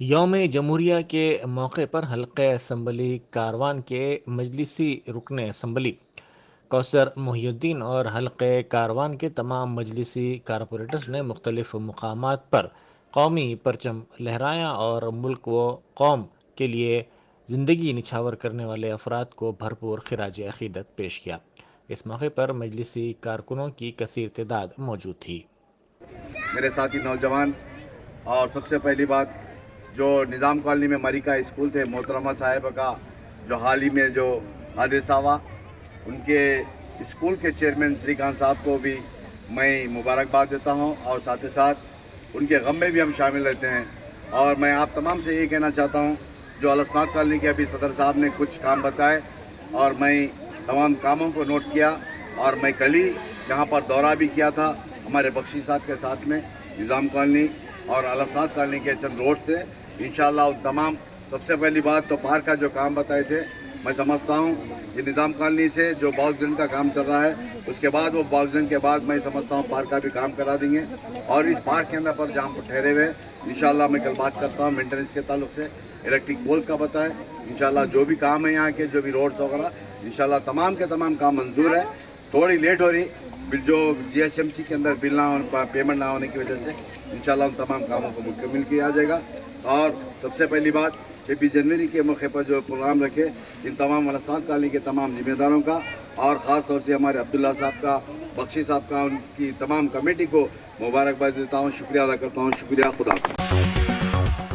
یوم جمہوریہ کے موقع پر حلقہ اسمبلی کاروان کے مجلسی رکن اسمبلی کوثر محی الدین اور حلقہ کاروان کے تمام مجلسی کارپوریٹرز نے مختلف مقامات پر قومی پرچم لہرایا اور ملک و قوم کے لیے زندگی نچھاور کرنے والے افراد کو بھرپور خراج عقیدت پیش کیا۔ اس موقع پر مجلسی کارکنوں کی کثیر تعداد موجود تھی۔ میرے ساتھی نوجوان، اور سب سے پہلی بات جو نظام کالونی میں مریکا اسکول تھے، محترمہ صاحبہ کا جو حال ہی میں جو حادثہ ہوا، ان کے اسکول کے چیئرمین سری کانت صاحب کو بھی میں مبارکباد دیتا ہوں، اور ساتھ ہی ساتھ ان کے غم میں بھی ہم شامل رہتے ہیں۔ اور میں آپ تمام سے یہ کہنا چاہتا ہوں، جو الاسناد کالونی کے ابھی صدر صاحب نے کچھ کام بتائے اور میں تمام کاموں کو نوٹ کیا، اور میں کل ہی یہاں پر دورہ بھی کیا تھا ہمارے بخشی صاحب کے ساتھ میں، نظام کالونی اور الاسناد کالونی کے چند روڈ تھے۔ انشاءاللہ ان تمام، سب سے پہلی بات تو پارک کا جو کام بتائے تھے، میں سمجھتا ہوں کہ نظام کالونی سے جو باکس گرین کا کام چل رہا ہے، اس کے بعد وہ باکس گرین کے بعد میں سمجھتا ہوں پارک کا بھی کام کرا دیں گے، اور اس پارک کے اندر پر جہاں پر ٹھہرے ہوئے انشاءاللہ میں کل بات کرتا ہوں مینٹیننس کے تعلق سے، الیکٹرک پول کا بتائے، انشاءاللہ جو بھی کام ہے یہاں کے، جو بھی روڈز وغیرہ، انشاءاللہ تمام کے تمام کام منظور ہے۔ تھوڑی لیٹ ہو رہی جو جی ایچ ایم سی کے اندر بل نہ پیمنٹ نہ ہونے کی وجہ سے، انشاءاللہ ان تمام کاموں کو مکمل کیا جائے گا۔ اور سب سے پہلی بات، 26 جنوری کے موقع پر جو پروگرام رکھے، ان تمام الاسناد کالونی کے تمام ذمہ داروں کا، اور خاص طور سے ہمارے عبداللہ صاحب کا، بخشی صاحب کا، ان کی تمام کمیٹی کو مبارکباد دیتا ہوں، شکریہ ادا کرتا ہوں۔ شکریہ، خدا حافظ۔